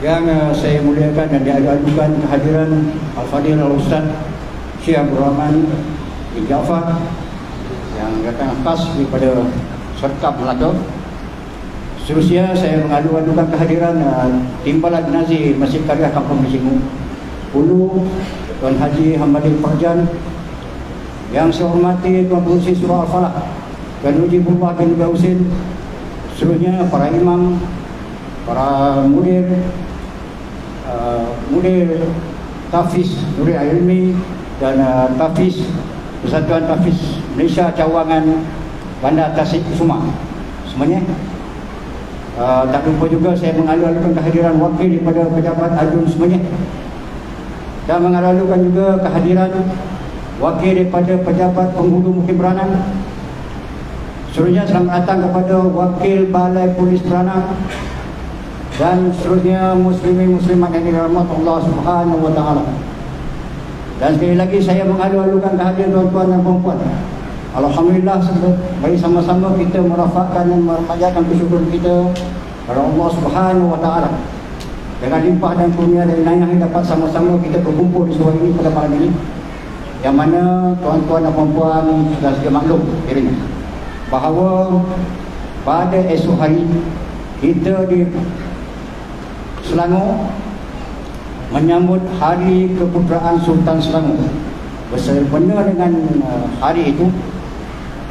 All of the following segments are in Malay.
yang saya muliakan dan diadukan kehadiran Al-Fadhil Al-Ustaz Syekh Abdul Rahman bin Jaafar yang datang khas daripada Serkap Melaka. Seterusnya saya mengadu-adukan kehadiran Timbalan Nazir Masjid Karya Kampung Mesingu Hulu, Tuan Haji Hamadin Farjan, yang saya hormati Tuan Pengurusi Surah Al-Falah Tuan Mujibullah bin Gausin, seterusnya para imam, para mudir Tafiz Nurul Ilmi dan Tafiz Persatuan Tafiz Malaysia Cawangan Bandar Tasik Kusuma semuanya. Tak lupa juga saya mengalu-alukan kehadiran wakil daripada pejabat agung semuanya, dan mengalu-alukan juga kehadiran wakil daripada pejabat penghulu Mukim Beranak. Seterusnya selamat datang kepada wakil Balai Polis Beranak, dan seterusnya muslimin muslimat yang dirahmati Allah Subhanahu wa taala. Dan sekali lagi saya mengalu-alukan kehadiran tuan-tuan dan puan-puan. Alhamdulillah, mari sama-sama kita merafakkan dan memanjatkan kesyukuran kita kepada Allah Subhanahu wa taala. Dengan limpah dan kurnia dan inayah yang dapat sama-sama kita berkumpul di surau ini pada malam ini, yang mana tuan-tuan dan puan-puan sudah sedia maklum kiranya bahawa pada esok hari kita di Selangor menyambut Hari Keputeraan Sultan Selangor. Bersempena dengan hari itu,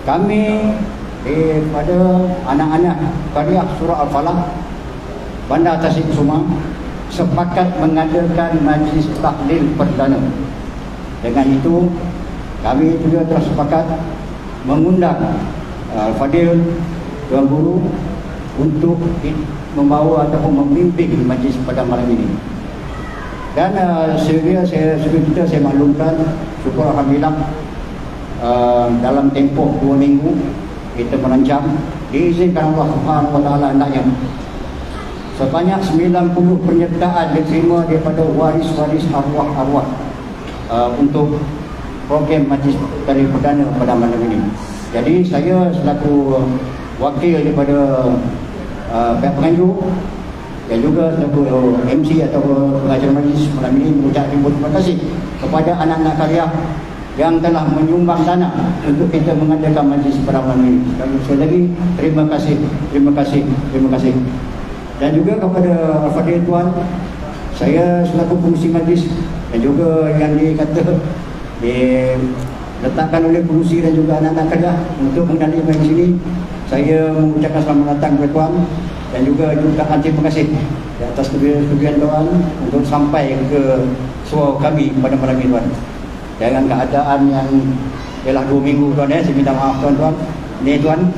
kami daripada anak-anak Karya Surah Al-Falah Bandar Tasik Kusuma sepakat mengadakan majlis tahlil perdana. Dengan itu, kami juga telah sepakat mengundang Al-Fadhil Tuan Guru untuk membawa ataupun memimpin majlis pada malam ini. Dan sebelum saya maklumkan, syukur Alhamdulillah, dalam tempoh 2 minggu kita merancang, diizinkan Allah Subhanahu wa taala hendaknya sebanyak 90 penyertaan diterima daripada waris-waris arwah-arwah untuk program majlis tahlil perdana pada malam ini. Jadi saya selaku wakil daripada pihak penganjur dan juga selaku MC atau pengacara majlis malam ini mengucap terima kasih kepada anak-anak karya yang telah menyumbang dana untuk kita mengadakan majlis pada malam ini. Dan sekali lagi terima kasih. Dan juga kepada Al-Fadhil Tuan, saya selaku pengurusi majlis dan juga yang diletakkan oleh pengurusi dan juga anak-anak karya untuk mengendalikan majlis ini, saya mengucapkan selamat datang kepada Tuan dan juga terima kasih di atas kebijakan Tuan untuk sampai ke surau kami pada malam ini Tuan. Dengan keadaan yang ialah 2 minggu Tuan, saya minta maaf Tuan-Tuan. Ini Tuan,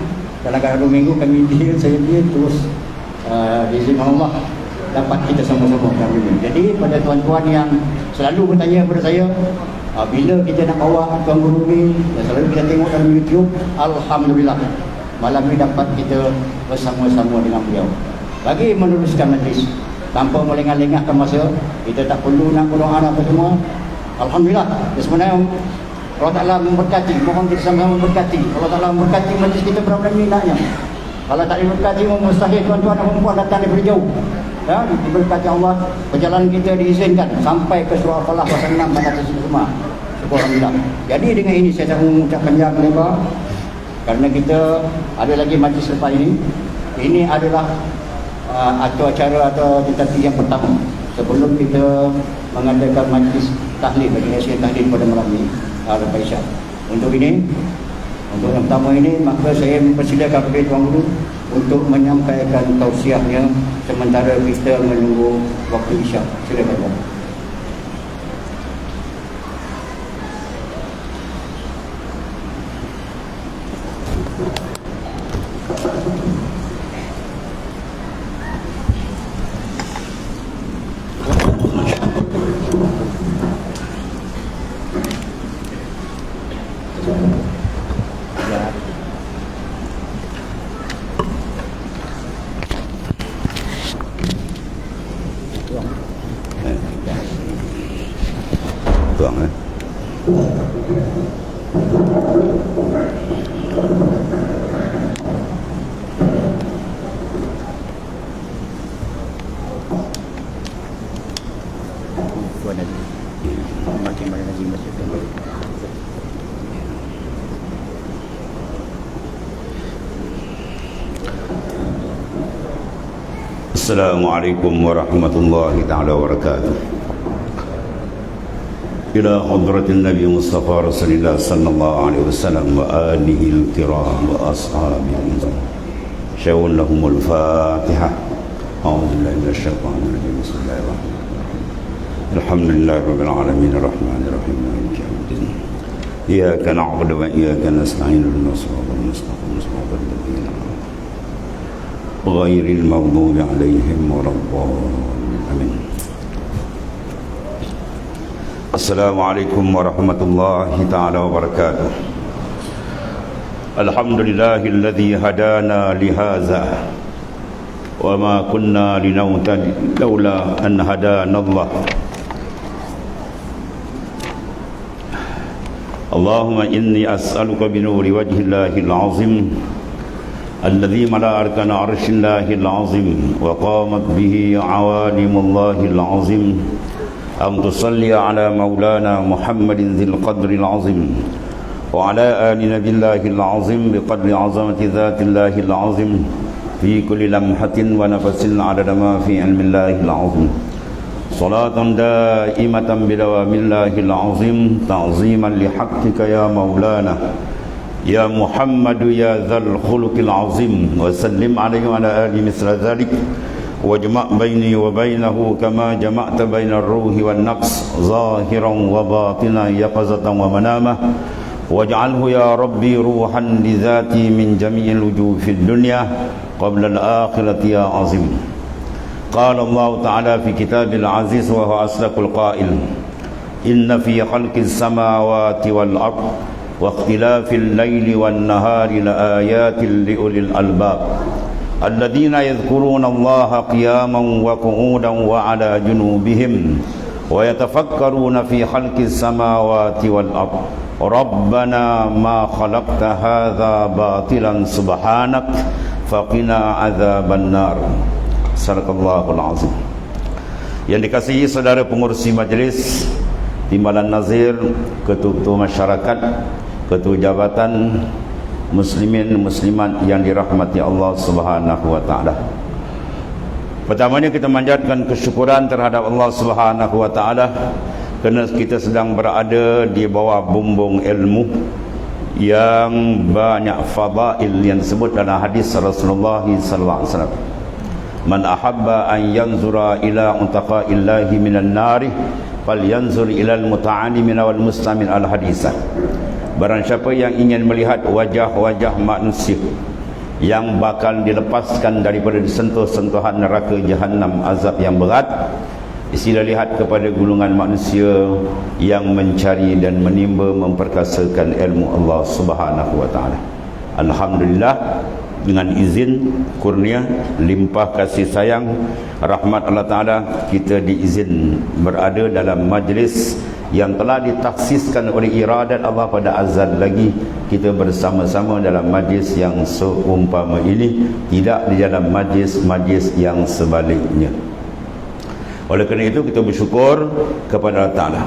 dalam keadaan 2 minggu kami saya terus diizin Allah dapat kita sama-sama kami ini. Jadi pada tuan-tuan yang selalu bertanya kepada saya, bila kita nak bawa Tuan Guru ni, dan selalu kita tengok dalam YouTube, Alhamdulillah malam ni dapat kita bersama-sama dengan beliau bagi meneruskan majlis tanpa melengah-lengahkan masa. Kita tak perlu nak berdoa apa semua. Alhamdulillah, sebenarnya Allah Ta'ala memberkati, mohon kita sama-sama memberkati. Allah Ta'ala memberkati majlis kita pada malam ni naknya. Kalau tak diberkati, mustahil tuan-tuan dan perempuan datang daripada jauh. Ya, diberkati Allah, perjalanan kita diizinkan sampai ke surau Al-Falah pasal 6 Bandar Tasik Kusuma. Syukur Alhamdulillah. Jadi dengan ini saya tak mengucap panjang lebar, kerana kita ada lagi majlis lepas ini. Ini adalah atau acara atau tetapi yang pertama sebelum kita mengadakan majlis tahlil bagi hasil tahlil pada malam ini lepas Isyak. Untuk yang pertama ini, maka saya mempersilakan kepada Tuan Guru untuk menyampaikan tausiahnya sementara kita menunggu waktu Isyak. Silakan Tuan. mana dulu. Makin mana lagi masuk ke Assalamualaikum warahmatullahi ta'ala wabarakatuh. Ila hadratin Nabi Mustafa Rasulullah sallallahu alaihi wasallam wa alihi al-kiram wa ashabihi syawun lahumul fatihah. A'udzubillahi minasyaitonir rajim. Bismillahirrahmanirrahim. Alhamdulillahi rabbil alamin arrahmanir rahim maliki yaumiddin. Iyyaka na'budu wa iyyaka nasta'in ihdinas siratal mustaqim siratal ladzina ghairil maghdubi 'alaihim waladdallin. Amin. Assalamualaikum warahmatullahi ta'ala wabarakatuh. Alhamdulillahilladzi hadana lihadza wa ma kunna linahtadiya laula an hadanallah. Allahumma inni as'aluka bi nuri wajhillahil 'azim alladzi mala'a arkana 'arshillahil 'azim wa qamat bihi 'awalimullahil 'azim أن تصلي على مولانا محمد ذي القدر العظيم وعلى آل نبي الله العظيم بقدر عظمة ذات الله العظيم في كل لمحة ونفس عدد ما في علم الله العظيم صلاة دائمة بدوام الله العظيم تعظيما لحقك يا مولانا يا محمد يا ذا الخلق العظيم وسلم عليه وعلى آله مثل ذلك واجمع بيني وبينه كما جمعت بين الروح والنفس ظاهرا وباطنا يقظة ومنامة واجعله يا ربي روحا لذاتي من جميع الوجوه في الدنيا قبل الآخرة يا عظيم. قال الله تعالى في كتاب العزيز وهو أصدق القائل إن في خلق السماوات والأرض واختلاف الليل والنهار لآيات لأولي الألباب الذين يذكرون الله قياما وقعودا وعلى جنوبهم ويتفكرون في خلق السماوات والأرض ربنا ما خلقت هذا باطلا سبحانك فقنا عذاب النار. Sadaqallahul azim. Yang dikasihi saudara pengurusi majlis, timbalan nazir, ketua masyarakat, ketua jabatan, muslimin muslimat yang dirahmati Allah Subhanahu wa taala. Pertamanya kita manjatkan kesyukuran terhadap Allah Subhanahu wa taala kerana kita sedang berada di bawah bumbung ilmu yang banyak fadail yang disebut dalam hadis Rasulullah sallallahu alaihi wasallam. Man ahabba an yanzura ila untaqaillahi minan nari falyanzur ila al-muta'allimin wal mustamin al-hadisah. Barang siapa yang ingin melihat wajah-wajah manusia yang bakal dilepaskan daripada disentuh-sentuhan neraka jahanam azab yang berat, sila lihat kepada gulungan manusia yang mencari dan menimba memperkasakan ilmu Allah Subhanahu wa taala. Alhamdulillah, dengan izin kurnia limpah kasih sayang rahmat Allah taala, kita diizin berada dalam majlis yang telah ditaksiskan oleh iradat Allah pada azal lagi. Kita bersama-sama dalam majlis yang seumpama ini, tidak di dalam majlis-majlis yang sebaliknya. Oleh kerana itu kita bersyukur kepada Allah Ta'ala.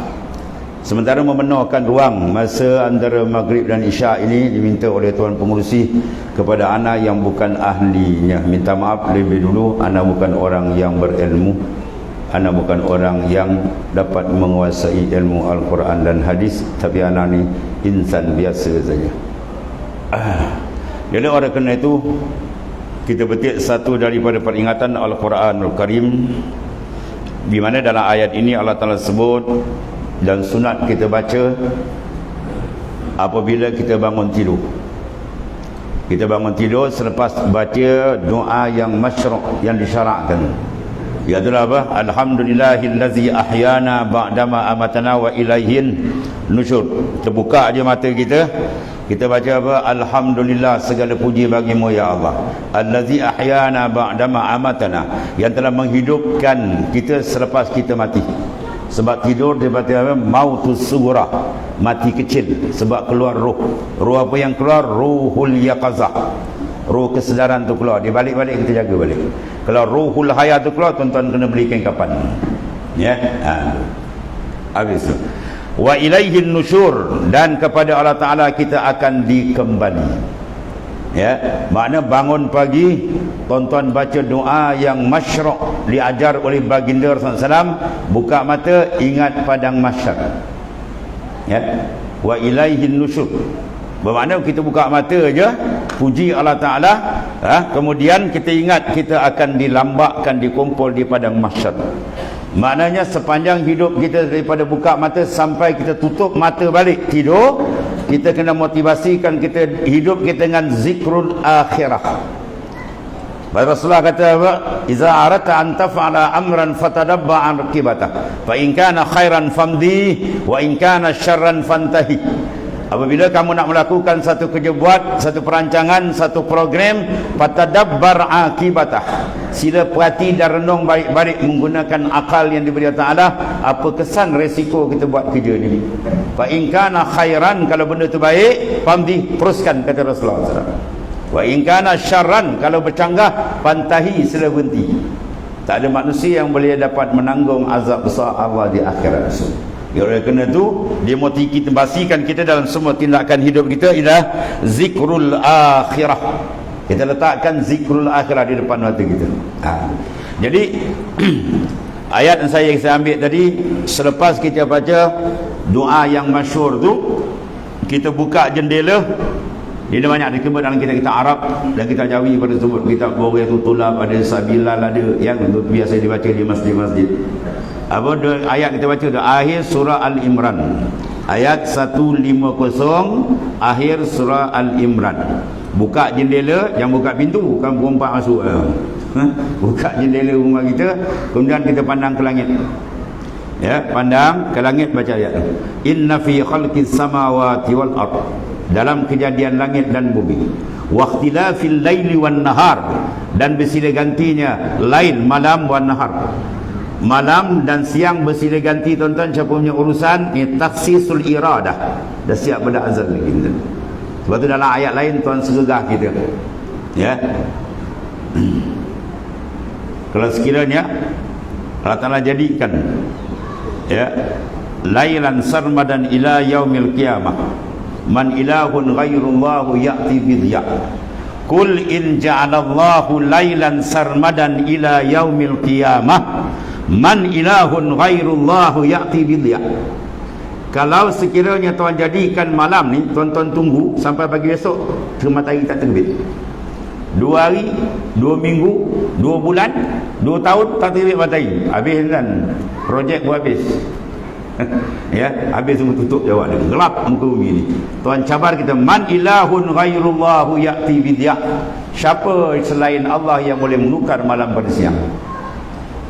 Sementara memenuhkan ruang masa antara maghrib dan isyak ini, diminta oleh Tuan Pengurusi kepada ana yang bukan ahlinya. Minta maaf lebih dulu, ana bukan orang yang berilmu, ana bukan orang yang dapat menguasai ilmu Al-Quran dan hadis, tapi ana ni insan biasa saja. Jadi oleh kerana itu, kita petik satu daripada peringatan Al-Quranul Karim, di mana dalam ayat ini Allah Ta'ala sebut dan sunat kita baca apabila kita bangun tidur. Kita bangun tidur selepas baca doa yang masyru', yang disyarakkan, iaitu apa? Alhamdulillahillazi ahyana ba'dama amatana wa ilaihin nusyur. Kita buka aja mata kita, kita baca apa? Alhamdulillah, segala puji bagimu ya Allah. Allazi ahyana ba'dama amatana, yang telah menghidupkan kita selepas kita mati. Sebab tidur dia baca apa? Mautus sughra, mati kecil, sebab keluar roh. Roh apa yang keluar? Ruhul yaqazah, roh kesedaran tu keluar. Dia balik-balik kita jaga balik. Kalau ruhul hayat tu keluar, tuan-tuan kena beli kain kapan. Ya. Habis tu. Wa ilaihin nusyur, dan kepada Allah Ta'ala kita akan dikembali. Ya, makna bangun pagi, tuan-tuan baca doa yang masyru' diajar oleh baginda Rasulullah SAW, buka mata ingat padang mahsyar. Ya, wa ilaihin nusyur, bermakna kita buka mata je puji Allah Ta'ala, kemudian kita ingat kita akan dilambakkan, dikumpul di padang mahsyar. Maknanya sepanjang hidup kita, daripada buka mata sampai kita tutup mata balik tidur, kita kena motivasikan kita hidup kita dengan zikrul akhirah. Rasulullah kata apa? Iza aradta an taf'ala amran fatadabba an aqibatah, fa in kana khairan famdi wa in kana syarran fantahi. Apabila kamu nak melakukan satu kerja buat, satu perancangan, satu program, fatadabbar aqibatah, sila perhati dan renung baik-baik menggunakan akal yang diberi Allah Ta'ala, apa kesan resiko kita buat kerja ni. Fa in kana khairan, kalau benda tu baik, famdi, teruskan, kata Rasulullah SAW. Wa in kana syarran, kalau bercanggah, pantahi, sila berhenti. Tak ada manusia yang boleh dapat menanggung azab besar Allah di akhirat. Oleh kerana itu, dimotivasikan kita dalam semua tindakan hidup kita ialah zikrul akhirah. Kita letakkan zikrul akhirah di depan mata kita. Jadi ayat yang saya ambil tadi, selepas kita baca doa yang masyhur tu, kita buka jendela. Dia banyak dikebut dalam kita Arab dan kita Jawi pada sebut kitab Bughayatul Tulab, ada Sabilal, ada yang biasa dibaca di masjid-masjid. Apa ayat kita baca tu? Akhir surah Al-Imran, ayat 150, akhir surah Al-Imran. Buka jendela, jangan buka pintu, bukan berompak masuk. Buka jendela rumah kita, kemudian kita pandang ke langit. Ya, pandang ke langit, baca ayat tu. Inna fi khalqis samawati wal ard, dalam kejadian langit dan bumi, waqtilafil laili wan nahar, dan bersilih gantinya lail malam wan nahar, malam dan siang bersilih ganti. Tuan-tuan, siapa punya urusan ni taksisul iradah, dah siap pada azal lagi. Sebab tu dalam ayat lain tuan segegah kita, ya. Kalau sekiranya Allah Ta'ala jadikan, ya, lailan sarmadan ila yaumil qiyamah, man ilahun ghairullahu ya'ti bidya. Kul in ja'alallahu lailan sarmadan ila yaumil qiyamah, man ilahun ghairullahu ya'ti bidya. Kalau sekiranya tuan jadikan malam ni, tuan-tuan tunggu sampai pagi besok ke matahari tak terbit, 2 hari, 2 minggu, 2 bulan, 2 tahun tak terbit matahari, habis kan projek pun habis. Ya, habis semua tutup jawab dia, gelap muka bumi ni. Tuan cabar kita, man ilahun ghairullahu ya'ti bidya, siapa selain Allah yang boleh menukar malam pada siang.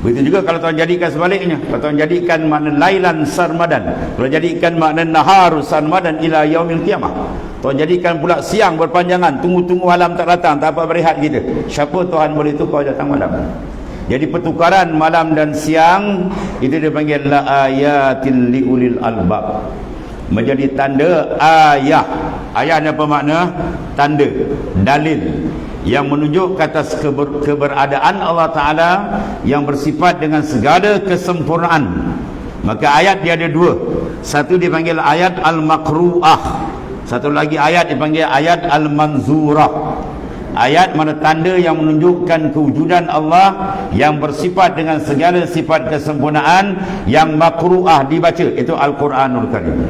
Begitu juga kalau tuan jadikan sebaliknya, kalau tuan jadikan makna lailan sarmadan, kalau jadikan makna nahar sarmadan ila yaumil qiyamah, tuan jadikan pula siang berpanjangan, tunggu-tunggu malam tak datang, tak apa berehat kita, siapa Tuhan boleh tukar datang malam. Jadi pertukaran malam dan siang itu dipanggil la ayatin liulil albab, menjadi tanda ayah. Ayah ni apa makna? Tanda, dalil yang menunjuk ke atas keberadaan Allah Ta'ala yang bersifat dengan segala kesempurnaan. Maka ayat dia ada 2. Satu dipanggil ayat al-makru'ah, satu lagi ayat dipanggil ayat al-manzurah. Ayat mana tanda yang menunjukkan kewujudan Allah yang bersifat dengan segala sifat kesempurnaan, yang makru'ah dibaca, itu Al-Quranul Karim.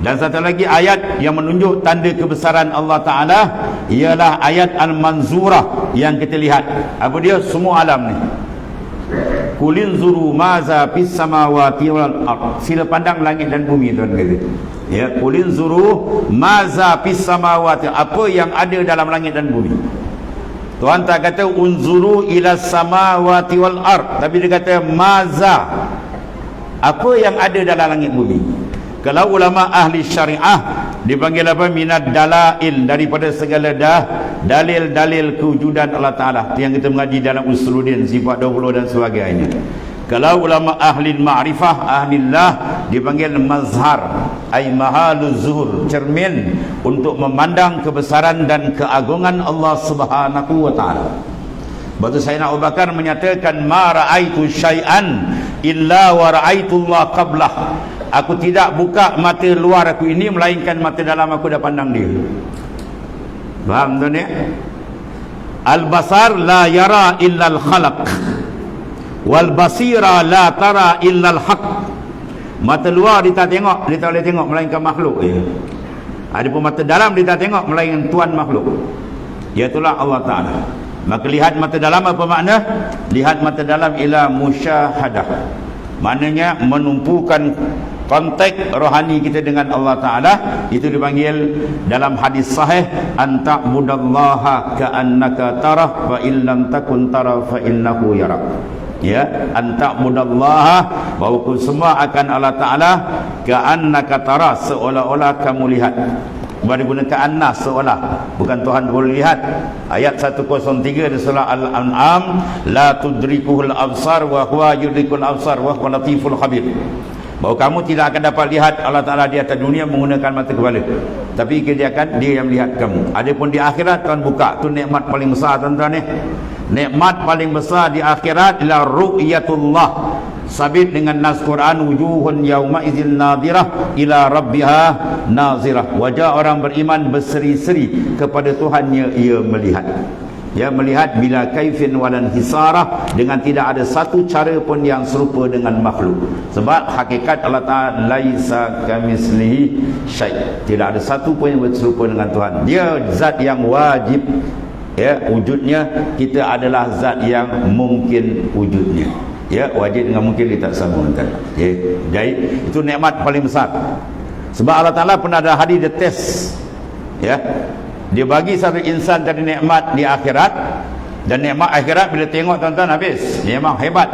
Dan satu lagi ayat yang menunjuk tanda kebesaran Allah Ta'ala ialah ayat Al-Manzurah yang kita lihat. Apa dia? Semua alam ni. Kulin zuru maza fis samawati wal ard, sila pandang langit dan bumi, tuan kata. Ya, kulin zuru maza fis samawati, apa yang ada dalam langit dan bumi. Tuhan tak kata unzuru ila samawati wal ard, tapi dia kata maza, apa yang ada dalam langit bumi. Kalau ulama ahli syariah dipanggil apa? Minad dalail, daripada segala dalil-dalil kewujudan Allah Ta'ala yang kita mengaji dalam Usuluddin, sifat 20 dan sebagainya. Kalau ulama ahli ma'rifah, ahlillah, dipanggil mazhar, ay mahaluz zuhur, cermin untuk memandang kebesaran dan keagungan Allah Subhanahu wa Ta'ala. Sebab tu Sayyidina Abu Bakar menyatakan, ma ra'aitu syai'an illa wa ra'aitullah qablah. Aku tidak buka mata luar aku ini melainkan mata dalam aku dah pandang dia. Faham tuan ya? Al-basar la yara illa al-khalaq, wal basira la tara illa al-haq. Mata luar dia tak tengok, dia tak boleh tengok melainkan makhluk je. Adapun mata dalam dia tak tengok melainkan Tuhan makhluk, iaitulah Allah Ta'ala. Maka lihat mata dalam apa makna? Lihat mata dalam ila musyahadah, maknanya menumpukan kontak rohani kita dengan Allah Ta'ala. Itu dipanggil dalam hadis sahih, anta mudallaha ka'annaka tarah fa illam takun tarah fa innahu yarak. Ya, anta mudallaha, bahawa kau semua akan Allah Ta'ala, ka'annaka tarah, seolah-olah kamu lihat. Baru guna ka'anna, seolah, bukan Tuhan boleh lihat. Ayat 103 di surah Al-An'am, la tudrikuhul absar wa huwa yudrikul absar wa huwa latiful khabir. Bahawa kamu tidak akan dapat lihat Allah Ta'ala di atas dunia menggunakan mata kepala, tapi dia yang melihat kamu. Adapun di akhirat Tuhan buka, tu nikmat paling besar tuan-tuan ni. Nikmat paling besar di akhirat adalah ru'yatullah. Sabit dengan nas Quran, wujuhun yauma idzin nadhirah ila rabbiha nazirah. Wajah orang beriman berseri-seri kepada Tuhannya ia melihat. Ya, melihat bila kaifin walan hisarah, dengan tidak ada satu cara pun yang serupa dengan makhluk. Sebab hakikat Allah Ta'ala laisa kamislihi syai', tidak ada satu pun yang serupa dengan Tuhan. Dia zat yang wajib, ya, wujudnya. Kita adalah zat yang mungkin wujudnya. Ya, wajib dengan mungkin dia tak sama. Ya, jadi itu nikmat paling besar. Sebab Allah Ta'ala pernah ada hadis dia test, ya, dia bagi satu insan dari nikmat di akhirat. Dan nikmat akhirat bila tengok tuan-tuan habis, memang hebat.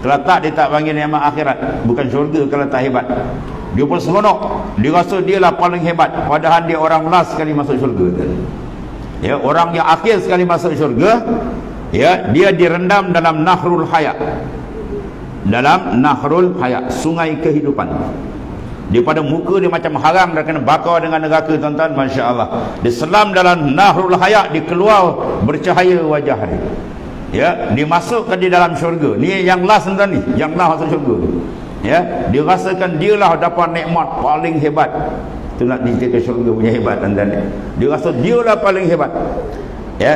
Kalau tak dia tak panggil nikmat akhirat, bukan syurga kalau tak hebat. Dia pun seronok, dia rasa dia lah paling hebat, padahal dia orang last sekali masuk syurga. Ya, orang yang akhir sekali masuk syurga, ya, dia direndam dalam nahrul hayat. Dalam nahrul hayat, sungai kehidupan. Daripada muka dia macam haram, dah kena bakar dengan neraka tuan-tuan. Masya Allah, dia selam dalam nahrul hayat, dia keluar bercahaya wajah dia. Ya, dimasukkan di dalam syurga. Ni yang last tuan-tuan, ni yang last masuk syurga. Ya, dia rasakan dia lah dapat nikmat paling hebat. Tu nak diceritakan syurga punya hebat tuan-tuan. Dia rasa dia lah paling hebat. Ya,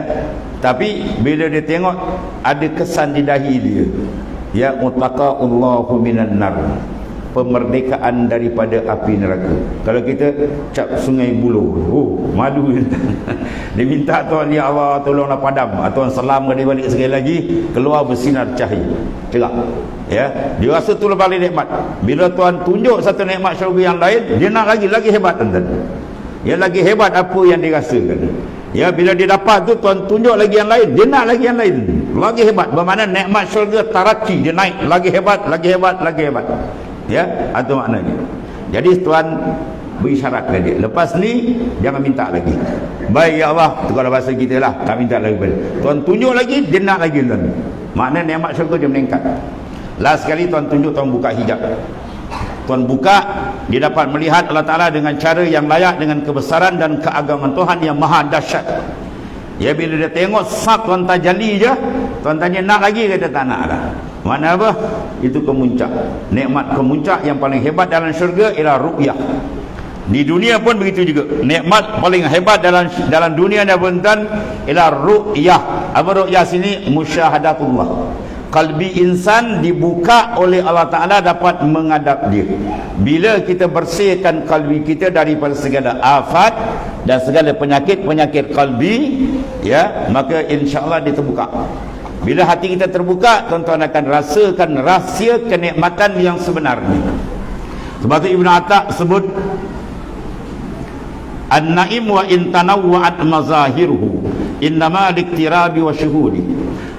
tapi bila dia tengok ada kesan di dahi dia, ya, mutlaqallahu minan nar, pemerdekaan daripada api neraka. Kalau kita cap sungai Buloh, oh malu. Dia minta Tuhan, ya Allah tolonglah padam, Tuhan selam dia balik sekali lagi, keluar bersinar cahaya cerah. Ya, dia rasa tu paling nikmat. Bila Tuhan tunjuk satu nikmat syurga yang lain, dia nak lagi hebat tuan-tuan. Ya, lagi hebat apa yang dirasakan. Ya, bila dia dapat tu Tuhan tunjuk lagi yang lain, dia nak lagi yang lain, lagi hebat. Bermakna nikmat syurga taraki, dia naik lagi hebat, lagi hebat, lagi hebat. Ya, itu maknanya. Jadi Tuhan beri syarat kepada dia, lepas ni jangan minta lagi. Baik ya Allah, tu kalau bahasa kita lah, tak minta lagi. Tuhan tunjuk lagi, dia nak lagi tuan. Makna nikmat syurga dia meningkat. Last sekali Tuhan tunjuk, Tuhan buka hijab. Tuhan buka, dia dapat melihat Allah Ta'ala dengan cara yang layak, dengan kebesaran dan keagamaan Tuhan yang maha dahsyat. Ya, bila dia tengok sak Tuhan tajalli je, Tuhan tanya nak lagi, kata tak nak lah. Mana apa? Itu kemuncak. Nikmat kemuncak yang paling hebat dalam syurga ialah ru'yah. Di dunia pun begitu juga. Nikmat paling hebat dalam dunia dan tuan ialah ru'yah. Apa ru'yah sini? Musyahadatullah. Kalbi insan dibuka oleh Allah Ta'ala dapat menghadap dia. Bila kita bersihkan kalbi kita daripada segala afat dan segala penyakit kalbi, ya, maka insya-Allah dia terbuka. Bila hati kita terbuka, tuan-tuan akan rasakan rahsia kenikmatan yang sebenarnya. Sebab itu Ibn Atta sebut, an-na'im wa in tanawwa'at mazahiruhu innama liktirabi wa syuhudi,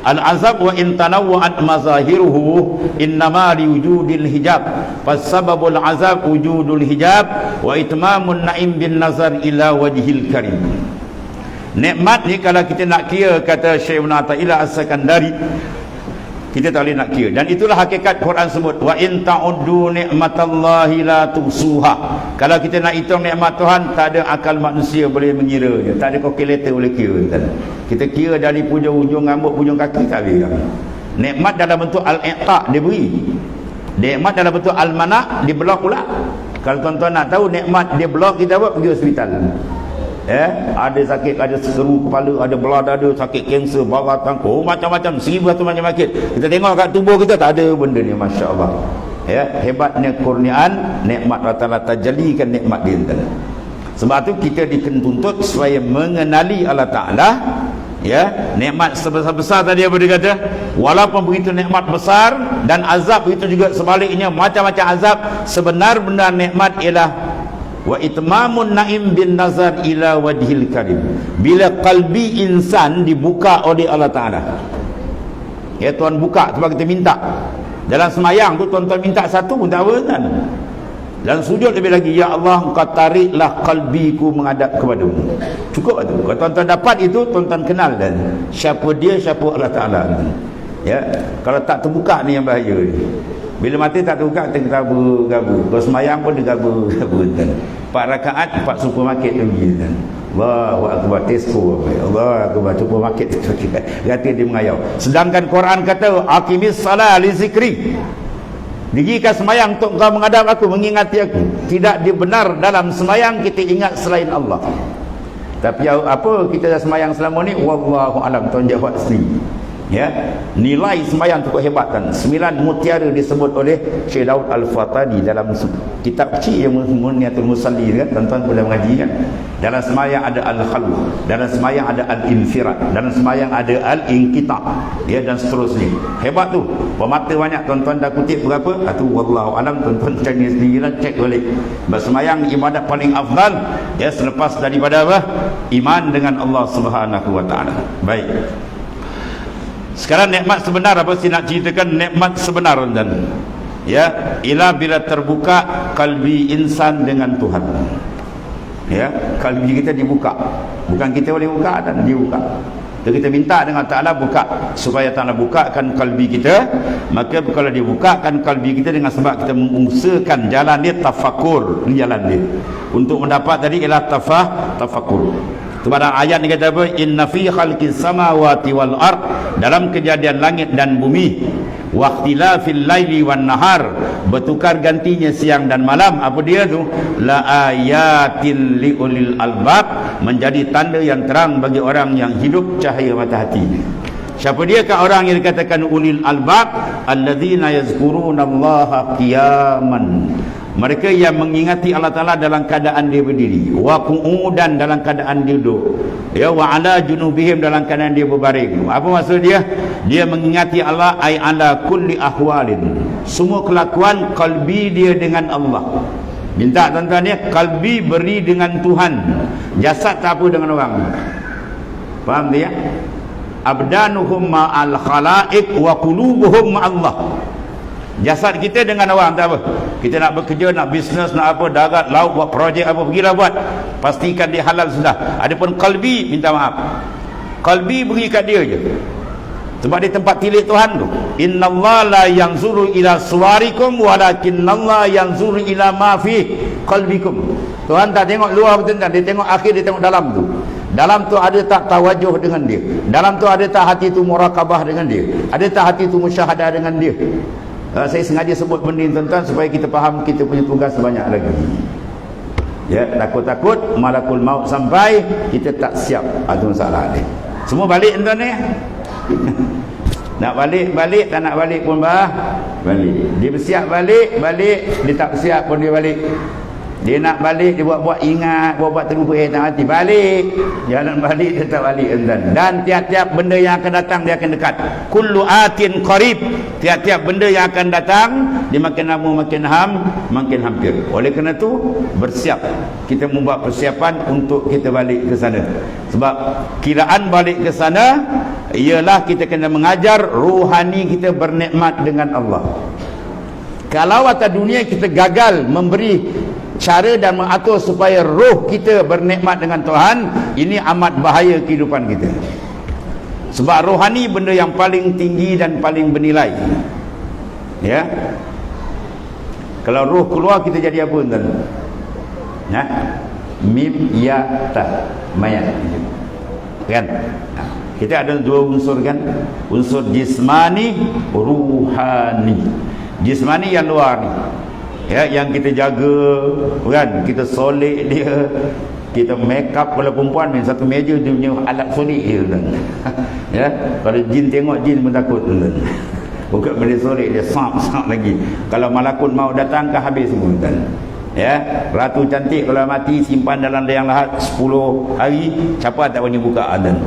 al-azab wa in tanawwa'at mazahiruhu innama liwujudil hijab, fasababul azab wujudul hijab wa itmamun na'im bin nazar ila wajhil karim. Nikmat ni kalau kita nak kira, kata Syekh Ibn Athaillah As-Sakandari, kita tak boleh nak kira. Dan itulah hakikat Quran sebut, wa in ta'uddu ni'matallahi la tuhsuha. Kalau kita nak hitung nikmat Tuhan, tak ada akal manusia boleh mengiranya, tak ada kalkulator boleh kira. Kita kira dari ujung rambut hujung kaki, tak boleh. Nikmat dalam bentuk al-i'ta dia beri. Nikmat dalam bentuk almanak di blok pula. Kalau tuan-tuan nak tahu nikmat di blok, kita buat pergi hospital. Ada sakit, ada seru kepala, ada belah dada, sakit kanser, bawah tangkuk, macam-macam, 1000 macam sakit. Kita tengok kat tubuh kita tak ada benda ni, masya-Allah. Hebatnya kurniaan, nikmat rata-rata jalikan nikmat di antara. Sebab tu kita dituntut supaya mengenali Allah Ta'ala. Nikmat sebesar-besar tadi apa dia kata, walaupun begitu nikmat besar, dan azab itu juga sebaliknya, macam-macam azab. Sebenar-benar nikmat ialah wa itmamun naim bin nazar ila wajhil karim, bila qalbi insan dibuka oleh Allah Ta'ala. Tuan buka sebab kita minta. Dalam semayang tu tuan-tuan minta satu pun tak apa kan. Dan sujud lebih lagi, ya Allah, engkau tariklah kalbiku menghadap kepadamu. Cukup tu. Kalau tuan-tuan dapat itu, tuan-tuan kenal dan siapa dia, siapa Allah Ta'ala. Kalau tak terbuka ni yang bahaya ni. Bila mati tak terbuka, kita gabu-gabu. Kalau semayang pun dia gabu-gabu kan. 4 rakaat 4 supermarket pergi kan. Allahu Akbar, Tesco, Allah Akbar, supermarket kata dia mengayau. Sedangkan Quran kata aqimis salat li zikri, dirikan semayang untuk kau menghadap aku, mengingati aku. Tidak dibenar dalam semayang kita ingat selain Allah. Tapi apa kita dah semayang selama ni, wallahu alam, tuan jawab sendiri. Nilai semayang cukup hebat kan. 9 mutiara disebut oleh Syekh Daud Al-Fatani dalam kitab kecil yang Muniatul Musalli kan, tuan-tuan boleh mengaji kan. Dalam semayang ada al-khalwa, dalam semayang ada al-infirad, dalam semayang ada al-inqita', dan seterusnya. Hebat tu. Pemata banyak, tuan-tuan dah kutip berapa? Itu wallahu alam, tuan-tuan cari sendirilah, cek balik. Bersemayang ibadat paling afdal selepas daripada apa? Iman dengan Allah Subhanahu wa taala. Baik. Sekarang nikmat sebenar apa sih nak ceritakan? Nikmat sebenar dan ialah bila terbuka kalbi insan dengan Tuhan. Kalbi kita dibuka. Bukan kita boleh buka, dan dibuka. Jadi kita minta dengan Ta'ala buka, supaya Ta'ala bukakan kalbi kita. Maka kalau dibukakan kalbi kita dengan sebab kita mengusahakan jalan dia, tafakur jalan dia. Untuk mendapat tadi ialah tafakur. Pada ayat ni kata apa? Inna fi khalqis samawati wal ard, dalam kejadian langit dan bumi, waqtilafil laili wan nahar, bertukar gantinya siang dan malam. Apa dia tu? La ayatin liulil albab, menjadi tanda yang terang bagi orang yang hidup cahaya mata hati. Siapa dia kan orang yang dikatakan ulil albab? Alladzina yazkurunallaha qiyaman, mereka yang mengingati Allah Ta'ala dalam keadaan dia berdiri, wa qu'udan dalam keadaan dia duduk, wa ala junubihim dalam keadaan dia berbaring. Apa maksud dia? Dia mengingati Allah ay ala kulli ahwalin, semua kelakuan kalbi dia dengan Allah. Minta tuan-tuan ya, kalbi beri dengan Tuhan, jasad tak apa dengan orang. Faham dia? Abdanuhum ma'al khalaik wa qulubuhum ma'allah. Jasad kita dengan orang tak apa. Kita nak bekerja, nak bisnes, nak apa, darat, laut, buat projek apa, pergilah buat. Pastikan dia halal sudah. Adapun kalbi, minta maaf. Kalbi beri kat dia je. Sebab dia tempat tilik Tuhan tu. Innallaha la yanzuru ila suwarikum walakinnallaha yanzuru ila ma fi qalbikum. Tuhan tak tengok luar betul, dia tengok akhir, dia tengok dalam tu. Dalam tu ada tak tawajuh dengan dia? Dalam tu ada tak hati tu murakabah dengan dia? Ada tak hati tu musyahadah dengan dia? Saya sengaja sebut benda ni tuan-tuan supaya kita faham kita punya tugas banyak lagi. Takut-takut malakul maut sampai kita tak siap. Itu masalah ni. Semua balik tuan-tuan ni. Nak balik tak nak balik pun balik. Dia bersiap balik, dia tak bersiap pun dia balik. Dia nak balik, dia buat-buat ingat, buat-buat terlupa, tak mati, balik. Jalan balik, dia tak balik. Dan tiap-tiap benda yang akan datang, dia akan dekat. Kullu atin qarib, tiap-tiap benda yang akan datang, dia makin lama makin hampir. Oleh kerana itu, bersiap. Kita membuat persiapan untuk kita balik ke sana. Sebab kiraan balik ke sana ialah kita kena mengajar rohani kita bernikmat dengan Allah. Kalau atas dunia kita gagal memberi cara dan mengatur supaya roh kita bernikmat dengan Tuhan, ini amat bahaya kehidupan kita. Sebab rohani benda yang paling tinggi dan paling bernilai. Kalau roh keluar, kita jadi apa tuan? Mim ya ta mayat. Kan? Kita ada dua unsur kan? Unsur jismani, ruhani. Jismani yang luar ni, ya, yang kita jaga kan, kita solek dia, kita make up. Kalau perempuan main satu meja dia punya alat solek dia kan. Ya, kalau jin tengok, jin pun takut kan. Bukan benda solek dia sap lagi. Kalau malakut mau datang ke habis semua kan. Ya, ratu cantik kalau mati simpan dalam liang lahat 10 hari, siapa tak berani buka adan.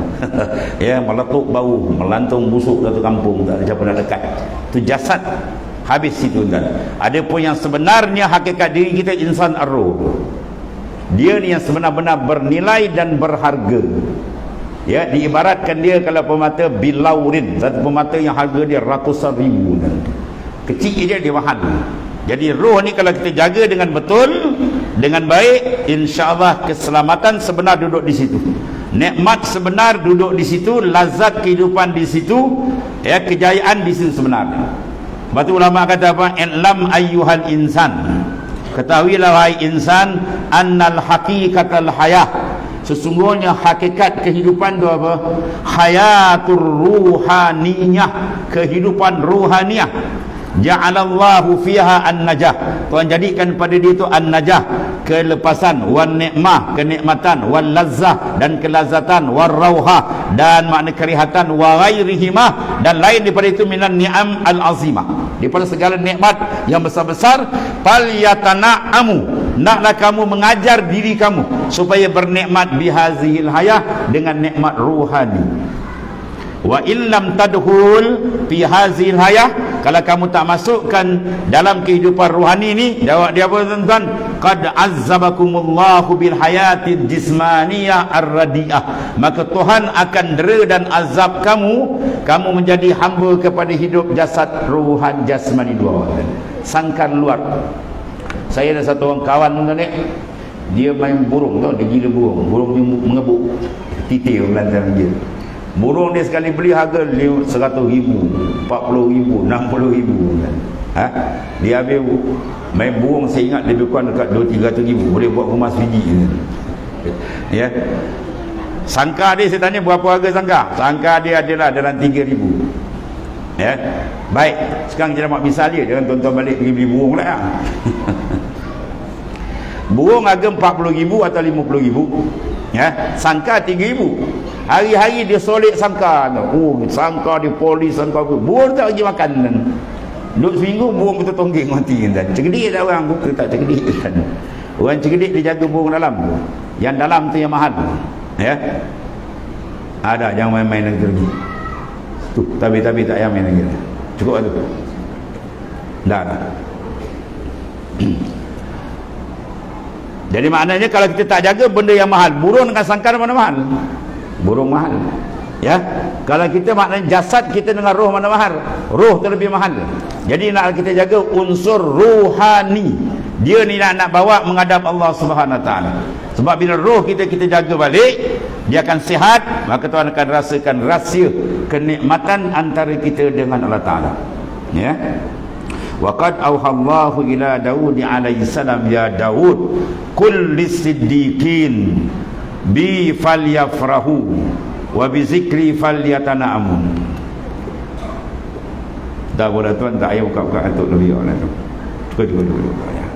Ya, meletup bau, melantung busuk satu kampung, tak ada siapa nak dekat. Itu jasad habis situ kan. Ada pun yang sebenarnya hakikat diri kita insan ar-ruh. Dia ni yang sebenar-benar bernilai dan berharga. Ya, diibaratkan dia kalau pemata bilaurin, satu pemata yang harga dia ratusan ribu kan. Kecil dia mahal. Jadi roh ni kalau kita jaga dengan betul, dengan baik, insya-Allah keselamatan sebenar duduk di situ. Nikmat sebenar duduk di situ, lazat kehidupan di situ, ya, kejayaan di situ sebenarnya. Sebab tu ulama kata apa? I'lam ayyuhal insan. Ketahuilah wahai insan, annal haqiqatal hayah. Sesungguhnya hakikat kehidupan itu apa? Hayatur ruhaniyah, kehidupan ruhaniyah. Ja'alallahu fiha an-najah. Tuhan jadikan pada dia itu an-najah, kelepasan, wan nikmah, kenikmatan, wal lazzah, dan kelazatan, war rauhah, dan makna kerihatan, wa ghairihimah, dan lain daripada itu minan ni'am al-azimah, daripada segala nikmat yang besar-besar. Fal yatana'amu, naklah kamu mengajar diri kamu supaya bernikmat bihazihil hayah, dengan nikmat ruhani. Wa illam tadkhul fi hazil hayah, kalau kamu tak masukkan dalam kehidupan rohani ni, jawab dia apa tuan-tuan? Qad azzabakumullahu bil hayatid jismaniyah ar-radiah. Maka Tuhan akan dera dan azab kamu menjadi hamba kepada hidup jasad ruhan jasmani dua. Sangkar luar. Saya ada satu orang kawan tuan-tuan ni, dia main burung tau, dia gila burung. Burung dia mengebuk titir belantan dia. Burung dia sekali beli harga 100,000, 40,000, 60,000 kan. Ha? Dia habis main burung, saya ingat lebih kurang dekat 200-300,000, boleh buat rumah sebiji kan. Ya. Sangka dia, saya tanya berapa harga sangka? Sangka dia adalah dalam 3,000. Ya. Baik, sekarang kita nak misal dia, jangan tuan-tuan balik pergi beli burung lah ya. Burung harga 40,000 atau 50,000. Ya, sangka 3,000. Hari-hari dia solek sangka tu. Oh, sangka dia polis, sangka apa. Burung tak bagi makan kan. Duduk seminggu burung kita tonggeng mati kan. Cerdik tak orang, bukan tak cerdik kan. Orang cerdik dia jaga burung dalam tu. Yang dalam tu yang mahal. Ya. Ada, jangan main-main lagi. Tu, tapi tak payah main lagi. Cukup tu. Dah. Jadi maknanya kalau kita tak jaga benda yang mahal, burung dengan sangkar mana mahal? Burung mahal. Ya. Kalau kita maknanya jasad kita dengan roh mana mahal? Roh terlebih mahal. Jadi nak kita jaga unsur ruhani. Dia ni nak bawa menghadap Allah Subhanahu Wa Taala. Sebab bila roh kita jaga balik, dia akan sihat, maka Tuhan akan rasakan rahsia kenikmatan antara kita dengan Allah Taala. Ya. Wa qad auhallahu ila Daud alaihi salam, ya Daud, kulli siddiqin bi falyafrahu wa bi zikri falyatana'amun. Dah boleh tuan, tak payah buka-buka atuk lebih lah tu. Cukup ya.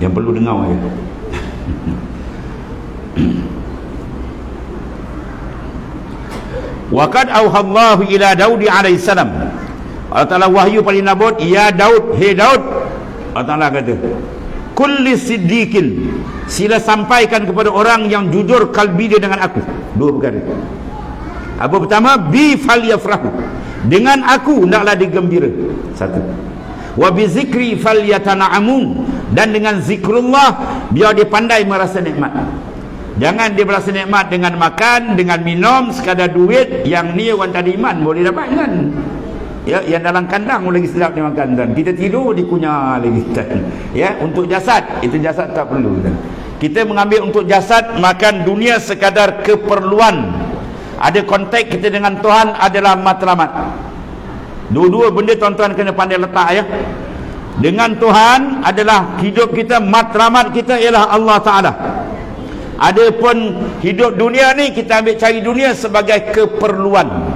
Yang perlu dengar ya. Wa qad auhallahu ila Daud alaihi salam. Allah Ta'ala wahyu pada Nabi, ya Daud, hei Daud, Allah Ta'ala kata, kulli siddiqin, sila sampaikan kepada orang yang jujur kalbi dia dengan aku. Dua perkara. Apa pertama? Bi falyafrahu, dengan aku hendaklah digembira. Satu. Wa bi zikri falyatana'amun, dan dengan zikrullah biar dia pandai merasa nikmat. Jangan dia merasa nikmat dengan makan, dengan minum, sekadar duit. Yang ni orang tak ada iman boleh dapat kan. Ya, yang dalam kandang lagi sedap dia makan dan kita tidur dikunyah lagi kan. Ya, untuk jasad, itu jasad tak perlu kan. Kita mengambil untuk jasad, makan dunia sekadar keperluan. Ada kontak kita dengan Tuhan adalah matlamat. Dua-dua benda tuan-tuan kena pandai letak ya. Dengan Tuhan adalah hidup kita, matlamat kita ialah Allah Ta'ala. Adapun hidup dunia ni kita ambil cari dunia sebagai keperluan.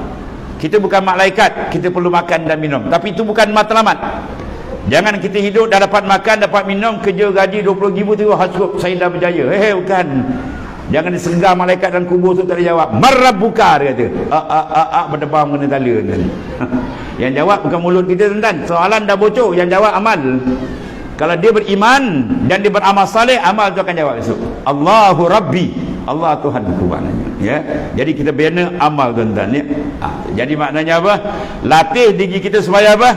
Kita bukan malaikat, kita perlu makan dan minum. Tapi itu bukan matlamat. Jangan kita hidup dah dapat makan, dapat minum, kerja gaji 20 ribu tu, cukup, saya dah berjaya. Bukan. Jangan disenggar malaikat dan kubur tu tak ada jawab. Marabbuka, dia kata. Berdebam kena tala. Yang jawab bukan mulut kita, tuan-tuan. Soalan dah bocor, yang jawab amal. Kalau dia beriman dan dia beramal saleh, amal tu akan jawab esok. Allahu Rabbi, Allah Tuhanku maknanya, ya. Jadi kita bina amal, tuan-tuan, ya. Jadi maknanya apa? Latih diri kita supaya apa?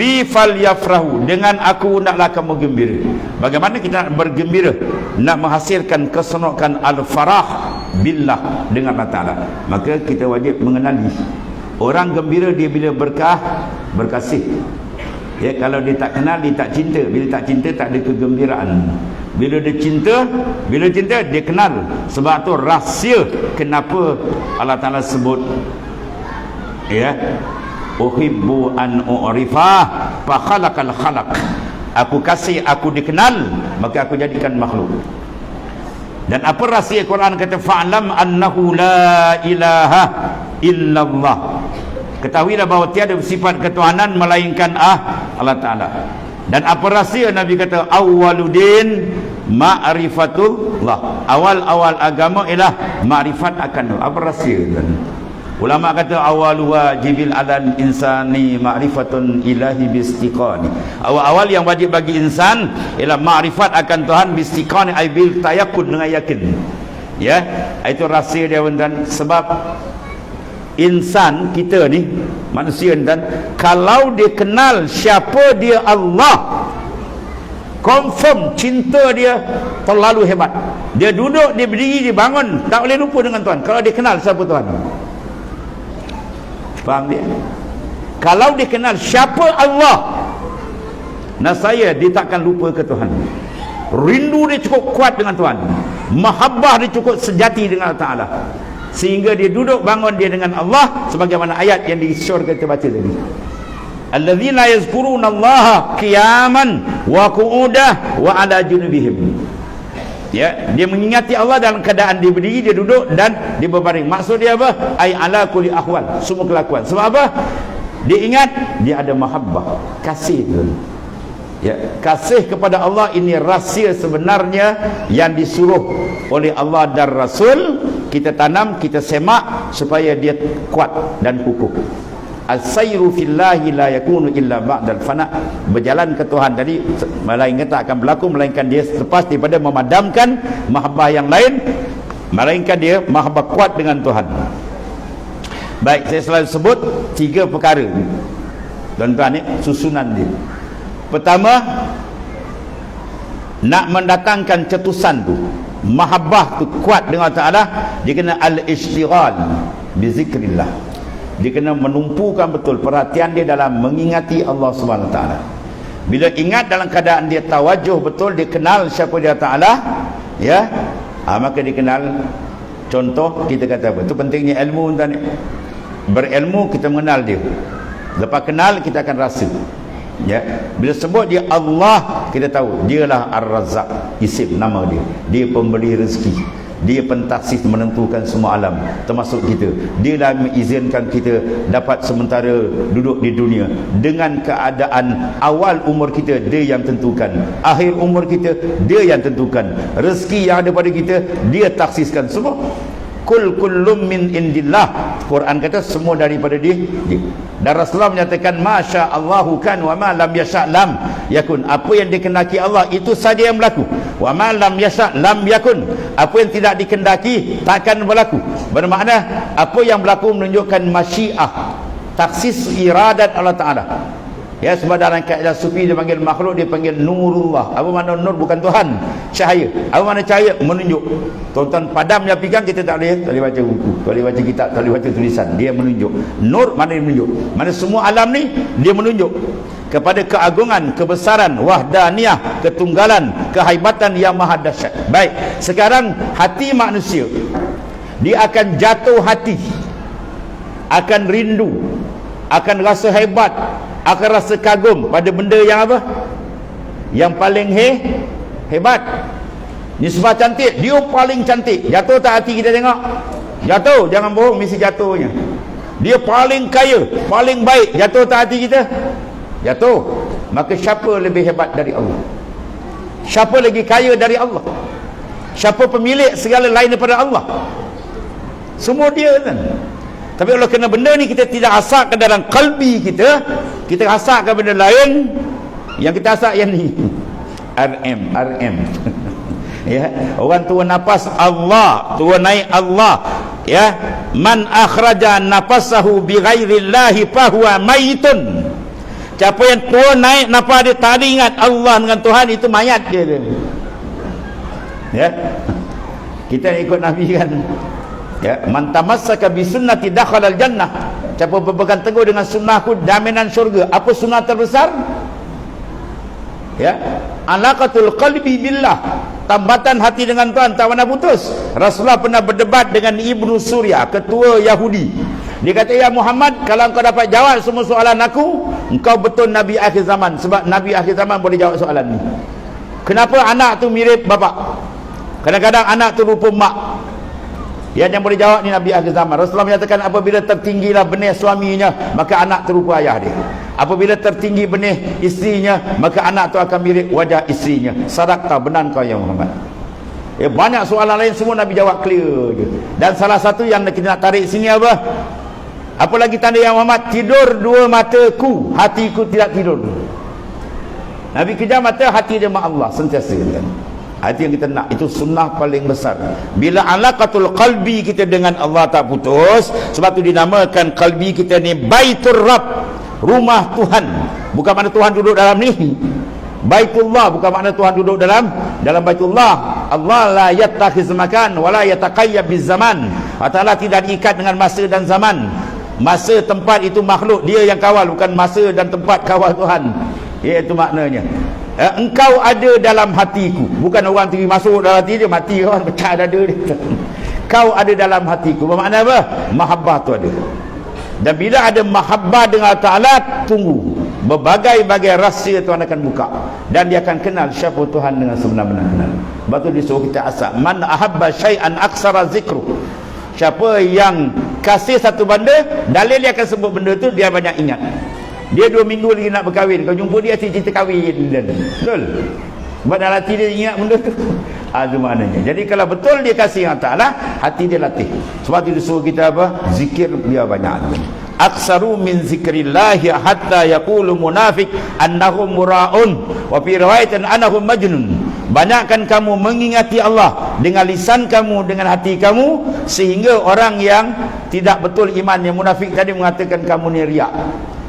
Bi falyafrahu, dengan aku naklah kamu gembira. Bagaimana kita nak bergembira? Nak menghasilkan keserokan al-farah billah, dengan Allah Ta'ala. Maka kita wajib mengenali orang gembira dia bila berkasih. Ya, kalau dia tak kenal, dia tak cinta. Bila tak cinta, tak ada kegembiraan. Bila dia cinta, dia kenal. Sebab tu rahsia kenapa Allah Ta'ala sebut, ya, uhibbu an u'rifah fa khalaqal khalaq. Aku kasih, aku dikenal, maka aku jadikan makhluk. Dan apa rahsia Quran kata, fa'lam annahu la ilaha illallah. Ketahuilah bahawa tiada sifat ketuhanan melainkan Allah Ta'ala. Dan apa rahsia Nabi kata, awwaluddin ma'rifatullah. Awal-awal agama ialah ma'rifat akan Allah. Apa rahsia? Ulama kata awalu wajibil alal insani ma'rifatun ilahi bistiqani. Awal-awal yang wajib bagi insan ialah ma'rifat akan Tuhan bistiqani, ay bil tayakun, dengan yakin. Ya, itu rahsia dia, tuan. Sebab insan kita ni, manusia ni, kalau dia kenal siapa dia Allah, confirm cinta dia terlalu hebat. Dia duduk, dia berdiri, dia bangun, tak boleh lupa dengan Tuhan kalau dia kenal siapa Tuhan. Faham dia? Kalau dia kenal siapa Allah, nasaya dia takkan lupa ke Tuhan. Rindu dia cukup kuat dengan Tuhan, mahabbah dia cukup sejati dengan Allah Ta'ala, sehingga dia duduk bangun dia dengan Allah, sebagaimana ayat yang disyor kita baca tadi. Alladzina yazkuruna Allaha qiyaman wa qu'udan wa ala junubihim. Ya, dia mengingati Allah dalam keadaan dia berdiri, dia duduk dan dia berbaring. Maksud dia apa? Ai ala kulli ahwal, semua kelakuan. Sebab apa? Dia ingat dia ada mahabbah, kasih tu. Ya, kasih kepada Allah ini rahsia sebenarnya yang disuruh oleh Allah dan Rasul. Kita tanam, kita semak supaya dia kuat dan kukuh. As-sayru fillahi la yakunu illa ba'dal fana. Berjalan ke Tuhan tadi melainkan tak akan berlaku melainkan dia lepas daripada memadamkan mahabbah yang lain, melainkan dia mahabbah kuat dengan Tuhan. Baik, saya selalu sebut 3 perkara ni, tuan-tuan, ni susunan dia. Pertama, nak mendatangkan cetusan tu, mahabbah tu kuat dengan Allah Ta'ala, dia kena al-ishtighal bi zikrillah. Dia kena menumpukan betul perhatian dia dalam mengingati Allah Subhanahu Wa Ta'ala. Bila ingat dalam keadaan dia tawajuh betul, dia kenal siapa dia Ta'ala, ya, maka dia kenal. Contoh kita kata apa? Itu pentingnya ilmu, tuan. Berilmu kita mengenal dia. Lepas kenal kita akan rasa. Ya, bila sebut dia Allah, kita tahu dialah Ar-Razzaq, isim nama dia. Dia pemberi rezeki. Dia pentaksis menentukan semua alam termasuk kita. Dia lah mengizinkan kita dapat sementara duduk di dunia. Dengan keadaan awal umur kita dia yang tentukan, akhir umur kita dia yang tentukan, rezeki yang ada pada kita dia taksiskan semua. Kul kullum min indillah. Quran kata semua daripada dia. Dan Rasulullah menyatakan masya Allahu kan wa ma lam yasha lam yakun. Apa yang dikehendaki Allah itu saja yang berlaku. Wa ma lam yasha lam yakun. Apa yang tidak dikehendaki takkan berlaku. Bermakna apa yang berlaku menunjukkan masyiah, taksis iradat Allah Ta'ala. Ya, sebab dalam kaedah sufi dia panggil makhluk, dia panggil nurullah. Apa makna nur? Bukan Tuhan, cahaya. Apa makna cahaya? Menunjuk. Tuan-tuan padam yang pegang kita tak boleh baca buku, tak boleh baca kitab, tak boleh baca tulisan. Dia menunjuk. Nur mana dia menunjuk? Mana semua alam ni dia menunjuk kepada keagungan, kebesaran, wahdaniyah, ketunggalan, kehebatan yang maha dahsyat. Baik, sekarang hati manusia dia akan jatuh hati, akan rindu, akan rasa hebat, akan rasa kagum pada benda yang apa? Yang paling hebat. Nisbah cantik, dia paling cantik. Jatuh tak hati kita tengok? Jatuh, jangan bohong, mesti jatuhnya. dia paling kaya, paling baik, jatuh tak hati kita? Jatuh. Maka siapa lebih hebat dari Allah? Siapa lagi kaya dari Allah? Siapa pemilik segala lain daripada Allah? Semua dia kan. Tapi kalau kena benda ni kita tidak asakkan dalam kalbi kita, kita asakkan benda lain, yang kita asak yang ni. RM ya, orang tua nafas Allah, tua naik Allah, ya, man akhraja nafasahu bighairillahi fahuwa maitun. Siapa yang tua naik nafas dia tak ada ingat Allah dengan Tuhan, itu mayat dia. Ya, kita ikut Nabi kan, ya, man tamassaka bi sunnati dakhala al jannah. Siapa berpegang teguh dengan sunnahku, jaminan syurga. Apa sunnah terbesar? Ya, alaqatul qalbi billah, tambatan hati dengan Tuhan tak pernah putus. Rasulullah pernah berdebat dengan Ibnu Surya, ketua Yahudi. Dia kata, ya Muhammad, kalau engkau dapat jawab semua soalan aku, engkau betul Nabi akhir zaman. Sebab Nabi akhir zaman boleh jawab soalan ni. Kenapa anak tu mirip bapak? Kadang-kadang anak tu rupa mak. Yang boleh jawab ni Nabi akhir zaman. Rasulullah menyatakan, apabila tertinggilah benih suaminya, maka anak terupa ayah dia. Apabila tertinggi benih isterinya, maka anak tu akan mirip wajah isterinya. Sadaqta, benar kau ya Muhammad. Ya, banyak soalan lain semua Nabi jawab clear je. Dan salah satu yang kita nak tarik sini apa? Apa lagi tanda yang Muhammad? Tidur dua mataku, hatiku tidak tidur. Nabi kejar mata, hati dia mak Allah sentiasa kan. Hati yang kita nak, itu sunnah paling besar. Bila alaqatul qalbi kita dengan Allah tak putus, sebab tu dinamakan qalbi kita ni Baitur Rabb, rumah Tuhan. Bukan makna Tuhan duduk dalam ni. Baitullah bukan makna Tuhan duduk dalam Baitullah. Allah la yattakhiz makan wa la yataqayyab biz zaman. Allah Taala tidak diikat dengan masa dan zaman. Masa tempat itu makhluk, dia yang kawal, bukan masa dan tempat kawal Tuhan. Iaitu maknanya, engkau ada dalam hatiku. Bukan orang pergi masuk dalam hati dia, mati kan, pecah dada dia. Kau ada dalam hatiku. Bermakna apa? Mahabbah tu ada. Dan bila ada mahabbah dengan Allah Ta'ala, tunggu, berbagai-bagai rahsia Tuhan akan buka, dan dia akan kenal siapa Tuhan dengan sebenar-benar kenal. Sebab tu disuruh kita asak, man ahabba syai'an aksara zikru. Siapa yang kasih satu benda, dalil dia akan sebut benda tu, dia banyak ingat. Dia 2 minggu lagi nak berkahwin, kau jumpa dia cerita kahwin. Betul? Sebab dalam hati dia ingat benda tu. Itu maknanya. Jadi kalau betul dia kasih Allah Ta'ala, hati dia latih. Sebab tu dia suruh kita apa? Zikir dia banyak. Aksaru min zikrillahi hatta yaqulu munafiq annahum mura'un wa fi riwayatin annahum majnun. Banyakkan kamu mengingati Allah dengan lisan kamu, dengan hati kamu, sehingga orang yang tidak betul iman, yang munafik tadi, mengatakan kamu ni riak,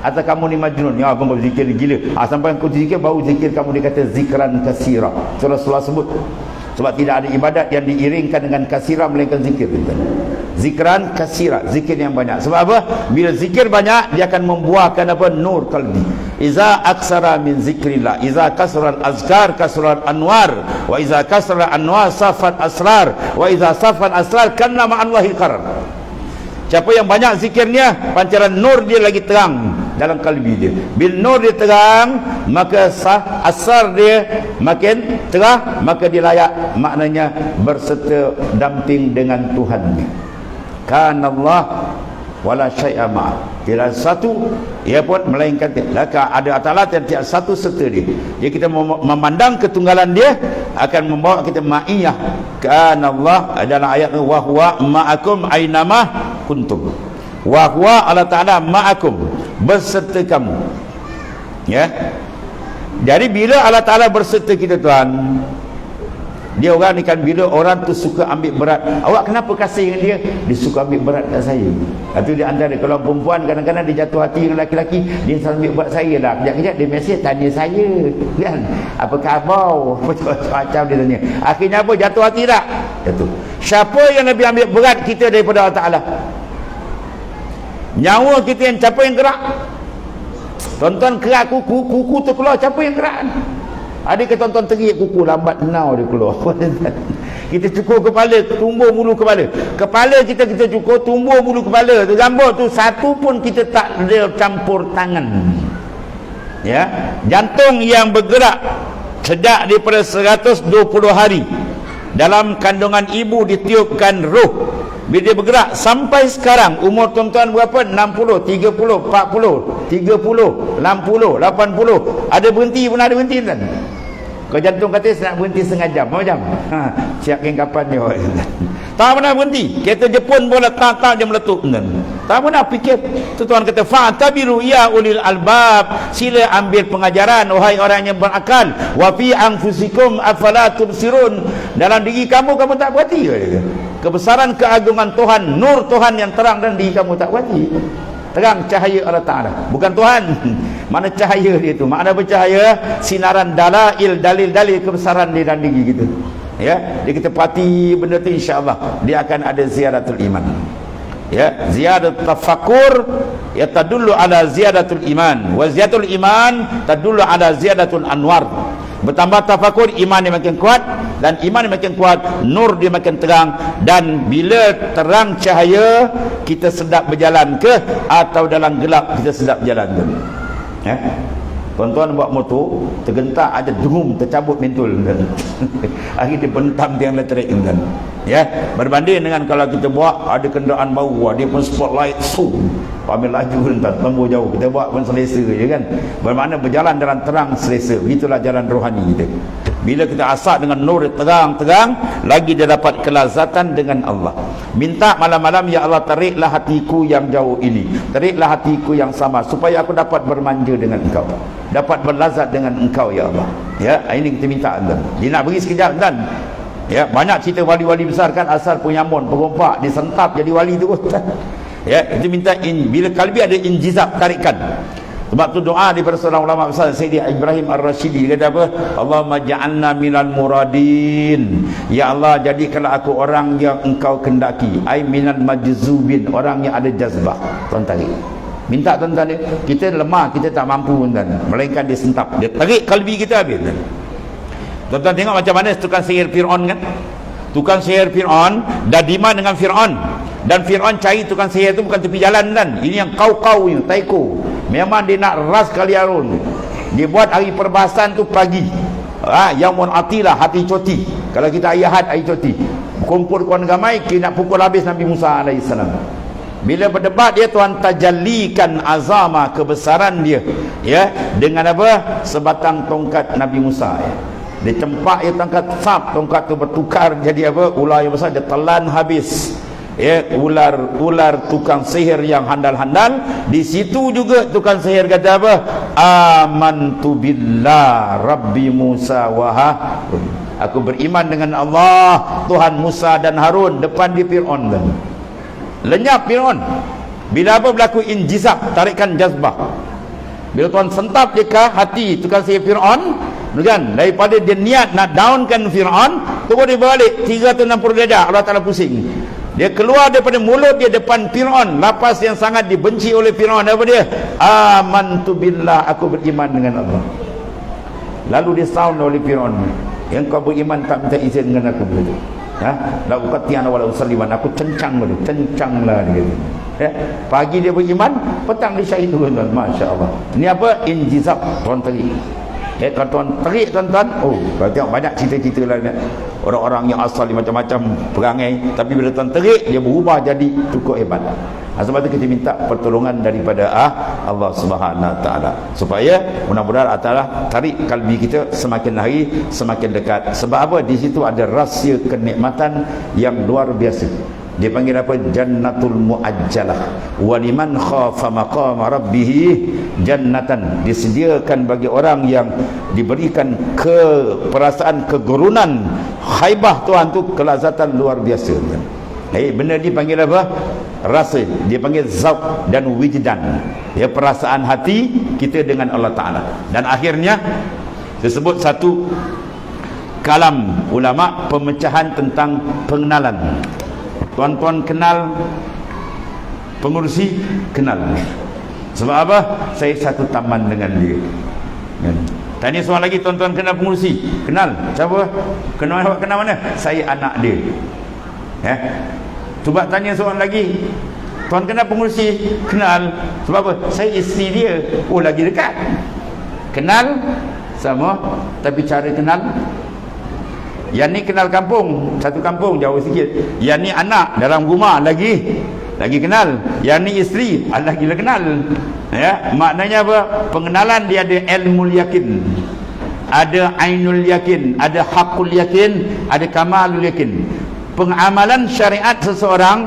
atau kamu ni majnun. Ya, kamu berzikir gila. Sampai kau zikir, baru zikir kamu dikata zikran kasira. Rasulullah sebut. Sebab tidak ada ibadat yang diiringkan dengan kasira melainkan zikir. Zikran kasira, zikir yang banyak. Sebab apa? Bila zikir banyak, dia akan membuahkan apa? Nur kalbi. Iza aksara min zikrillah, iza kasral azkar kasral anwar, wa iza kasral anwar safat asrar, wa iza safat asrar kanna ma'allahi qarar. Siapa yang banyak zikirnya, pancaran nur dia lagi terang dalam kalbi dia. Bila nur dia terang, maka asar dia makin terang, maka dia layak, maknanya berserta damping dengan Tuhan. Kana Allah wala syai'a ma'a. Tidak satu ia pun melainkan laka ada atalat yang tiada satu serta dia. Jadi kita memandang ketunggalan dia akan membawa kita ma'iyah. Kana Allah adalah ayat wa huwa ma'akum ainama kuntum. Wa huwa Allah Ta'ala ma'akum, berserta kamu. Ya. Jadi bila Allah Ta'ala berserta kita Tuhan, dia orang ni kan, bila orang tu suka ambil berat, awak kenapa kasih dengan dia? Dia suka ambil berat kat saya. Itu dia antara, kalau perempuan kadang-kadang dia jatuh hati dengan lelaki, dia selalu ambil berat saya lah. Kejap-kejap dia mesej tanya saya kan, apa khabar, macam dia tanya. Akhirnya apa? Jatuh hati tak? Jatuh. Siapa yang lebih ambil berat kita daripada Allah Ta'ala? Nyawa kita yang siapa yang gerak? Tonton kerak kuku tu keluar, siapa yang gerak? Ada ke tonton terik kuku lambat now dia keluar. Kita cukur kepala, tumbuh bulu kepala. Kepala kita cukur, tumbuh bulu kepala. Tu rambut tu satu pun kita tak ada campur tangan. Ya, jantung yang bergerak sejak daripada 120 hari dalam kandungan ibu ditiupkan roh. Bila dia bergerak sampai sekarang, umur tuan-tuan berapa? 60, 30, 40, 30, 60, 80. Ada berhenti pun ada berhenti kan? Kau jantung kata saya nak berhenti setengah jam, berapa jam? Siapkan kapan ni? Tak pernah berhenti. Kereta Jepun pun tak dia meletup. Tak pernah fikir. Tuan kata fa'tabiru ya ulil albab, sila ambil pengajaran wahai orang yang berakal. Wa fi anfusikum afala tubsirun, dalam diri kamu tak berhati ke? Kebesaran keagungan Tuhan, nur Tuhan yang terang dan diri kamu tak berhati. Terang cahaya Allah Ta'ala, bukan Tuhan. Mana cahaya dia tu? Makna bercahaya sinaran dalail, dalil-dalil kebesaran dia dan diri gitu. Ya, dia kita pati benda tu, insya-Allah dia akan ada ziyadatul iman. Ya, ziyadat tafakkur ya tadullu ala ziyadatul iman, wa ziyadatul iman tadullu ala ziyadatul anwar. Bertambah tafakur, iman dia makin kuat, dan iman dia makin kuat, nur dia makin terang. Dan bila terang cahaya, kita sedap berjalan ke, atau dalam gelap kita sedap berjalan ke. Ya? Tuan-tuan buat motor, tergentak ada dengum, tercabut mentul kan. Akhirnya bentam tiang elektrik kan. Ya, berbanding dengan kalau kita buat ada kenderaan baru, dia pun spotlight ambil laju entah lembu jauh, kita buat pun selesa je kan. Bermakna berjalan dalam terang selesa. Begitulah jalan rohani kita. Bila kita asap dengan nur terang-terang, lagi dia dapat kelazatan dengan Allah. Minta malam-malam, ya Allah tariklah hatiku yang jauh ini, tariklah hatiku yang sama, supaya aku dapat bermanja dengan Engkau, dapat berlazat dengan Engkau ya Allah. Ya, ini kita minta tuan. Dia nak beri sekejap tuan. Ya, banyak cerita wali-wali besar kan, asal penyamun, pengompak, disentap jadi wali tu. Ya, kita minta bila kalbi ada injizab, tarikan. Sebab tu doa daripada seorang ulama besar, Sayyidi Ibrahim Ar-Rashidi, dia kata apa? Allahumma ja'alna minal muradin. Ya Allah, jadikanlah aku orang yang Engkau kendaki. Ai minal majzubin, orang yang ada jazbah. Tuan tarik. Minta tuan-tuan dia. Kita lemah, kita tak mampu tuan. Melainkan dia sentap. Dia tarik kalbi kita habis. Tuan-tuan tengok macam mana tukang sihir Fir'aun kan? Tukang sihir Fir'aun dah diman dengan Fir'aun. Dan Fir'aun cari tukang sihir itu bukan tepi jalan kan? Ini yang kau-kau ni, taiko. Memang dia nak ras kali Harun. Dia buat hari perbahasan tu pagi. Yaumun atilah, hati coti. Kalau kita hari Ahad, hari coti. Kumpul kawan ramai, kita nak pukul habis Nabi Musa AS. Bila berdebat dia, Tuhan tajallikan azama, kebesaran dia. Ya, dengan apa? Sebatang tongkat Nabi Musa. Ya. Dia tempat dia tongkat sap, tongkat tu bertukar jadi apa? Ular yang besar, dia telan habis. Ya, ular tukang sihir yang handal-handal. Di situ juga tukang sihir kata apa? Amantu billah Rabbi Musa wa Harun. Aku beriman dengan Allah, Tuhan Musa dan Harun. Depan di Fir'aun kan. Lenyap Fir'aun. Bila apa berlaku injizab, tarikan jazbah. Bila Tuhan sentap dia ke hati tukang sihir Fir'aun kan, daripada dia niat nak downkan Fir'aun, terus dia balik 360 darjah. Allah Ta'ala pusing. Dia keluar daripada mulut dia depan Fir'aun, lapas yang sangat dibenci oleh Fir'aun. Apa dia? Amantu billah, aku beriman dengan Allah. Lalu dia sound oleh Fir'aun, yang kau beriman tak minta izin dengan aku begitu. La uqatiana wala usalliman, aku cencang begitu, cencanglah dia. Ya, pagi dia beriman, petang dia syahid tuan-tuan. Masya-Allah. Ini apa? Injizab tuan tadi. Ya, tuan-tuan terik tuan-tuan. Oh, kalau tengok banyak cerita-cerita lain. Orang-orang yang asal di macam-macam perangai, tapi bila tuan terik, dia berubah jadi cukup hebat. Sebab itu kita minta pertolongan daripada Allah Subhanahu Wa Taala, supaya mudah-mudahan Allah Taala tarik kalbi kita semakin hari semakin dekat. Sebab apa? Di situ ada rahsia kenikmatan yang luar biasa. Dia panggil apa? Jannatul muajjalah. Wa liman khafa maqama rabbih jannatan. Disediakan bagi orang yang diberikan perasaan kegurunan haibah Tuhan tu, kelazatan luar biasa. Benda dipanggil apa? Rasa. Dia panggil zauq dan wijdan. Ya, perasaan hati kita dengan Allah Ta'ala. Dan akhirnya disebut satu kalam ulama, pemecahan tentang pengenalan. Tuan-tuan kenal pengurusi? Kenal. Sebab apa? Saya satu taman dengan dia. Tanya soal lagi, tuan-tuan kenal pengurusi? Kenal. Siapa? Kenal mana? Saya anak dia. Ya. Cuba tanya soal lagi, tuan kenal pengurusi? Kenal. Sebab apa? Saya isteri dia. Oh, lagi dekat. Kenal sama, tapi cara kenal Yang ni kenal kampung, satu kampung jauh sikit. Yang ni anak dalam rumah lagi kenal. Yang ni isteri lagi kenal. Ya, maknanya apa? Pengenalan dia ada ilmul yakin, ada ainul yakin, ada hakul yakin, ada kamalul yakin. Pengamalan syariat seseorang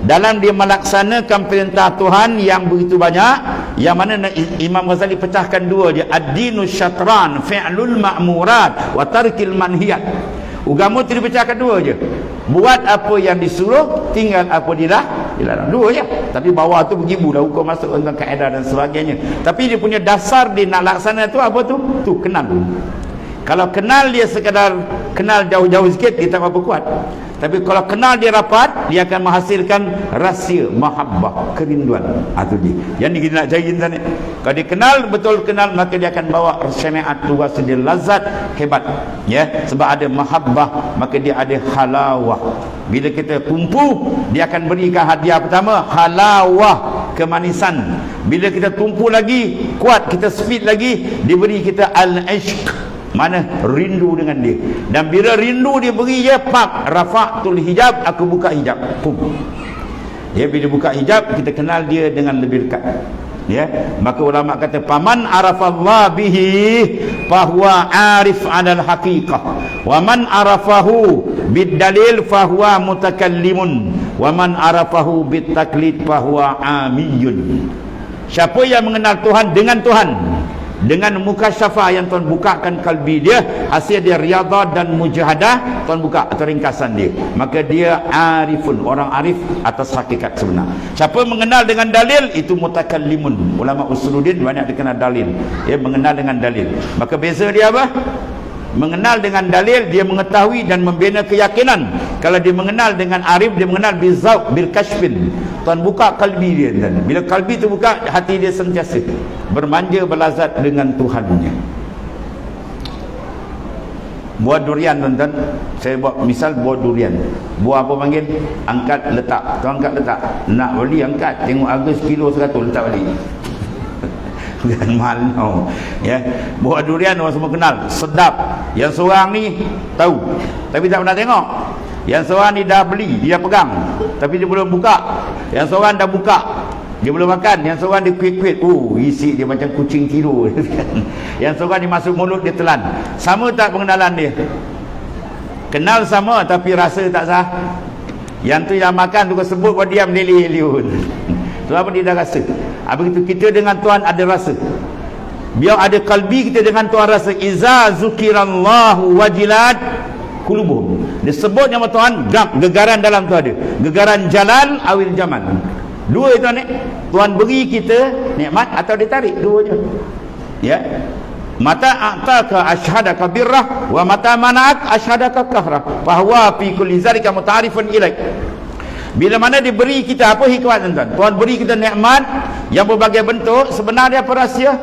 dalam dia melaksanakan perintah Tuhan yang begitu banyak, yang mana Imam Ghazali pecahkan dua dia, ad-dinu syatran, fi'lul ma'murat wa tarkil manhiyat. Agama tu dipecahkan dua je. Buat apa yang disuruh, tinggal apa dilarang. Dua je. Tapi bawah tu begibu dah hukum masuk tentang kaedah dan sebagainya. Tapi dia punya dasar dia nak laksana tu apa tu? Tu kenal. Kalau kenal dia sekadar kenal jauh-jauh sikit, dia tak apa kuat. Tapi kalau kenal dia rapat, dia akan menghasilkan rahsia, mahabbah, kerinduan. Itu dia. Yang ni kita nak cari ni. Kalau dia kenal, betul kenal, maka dia akan bawa syariat tu rasa dia lazat, hebat. Ya, sebab ada mahabbah, maka dia ada halawah. Bila kita tumpu, dia akan berikan hadiah pertama, halawah, kemanisan. Bila kita tumpu lagi, kuat, kita speed lagi, dia beri kita al-ishq. Mana rindu dengan dia. Dan bila rindu dia beri je, pak, rafa'tul hijab, aku buka hijab. Pum. Ya, bila buka hijab, kita kenal dia dengan lebih dekat. Ya, maka ulama kata paman arafallah bihi fahuwa arif 'alal haqiqah wa man arafahu bid dalil fahuwa mutakallimun wa man arafahu bit taklid fahuwa amiyun. Siapa yang mengenal Tuhan dengan Tuhan, dengan mukasyafah yang Tuhan bukakan kalbi dia, hasil dia riyadhah dan mujahadah, Tuhan buka atau ringkasan dia, maka dia arifun, orang arif atas hakikat sebenar. Siapa mengenal dengan dalil, itu mutakallimun. Ulama usuluddin banyak dikenal dalil, dia mengenal dengan dalil. Maka beza dia apa? Mengenal dengan dalil, dia mengetahui dan membina keyakinan. Kalau dia mengenal dengan arif, dia mengenal bizauq, bil kashfin. Tuhan buka kalbi dia. Dan bila kalbi itu buka, hati dia sentiasa bermanja, berlazat dengan Tuhannya. Buah durian, tuan-tuan, saya buat misal buah durian. Buah apa panggil? Angkat letak. Tuan angkat letak. Nak beli angkat, tengok harga sekilo 100, letak balik. Dan malu. Ya, buah durian orang semua kenal, sedap. Yang seorang ni tahu, tapi tak pernah tengok. Yang seorang ni dah beli, dia pegang, tapi dia belum buka. Yang seorang dah buka, dia belum makan. Yang seorang dia kuit-kuit, isi dia macam kucing tidur. Yang seorang dia masuk mulut, dia telan. Sama tak pengenalan dia? Kenal sama, tapi rasa tak sah. Yang tu yang makan tu sebut buat diam lili-liun. Sebab dia dah rasa. Begitu kita dengan Tuhan ada rasa. Biar ada kalbi kita dengan Tuhan rasa. Iza zukirallahu wajilat qulubuhum. Dia sebut nama Tuhan, gegaran dalam tu ada. Gegaran jalal awil jamal. Dua itu ni. Tuhan beri kita nikmat atau dia tarik, dua je. Ya. Mata a'taka ashhadaka birrah wa mata mana'ak ashhadaka kahrah. Fahuwa fi kulli zalika muta'arifun ilaik. Bila mana diberi kita apa hikmat, tuan-tuan? Tuhan beri kita nikmat yang berbagai bentuk. Sebenarnya apa rahsia?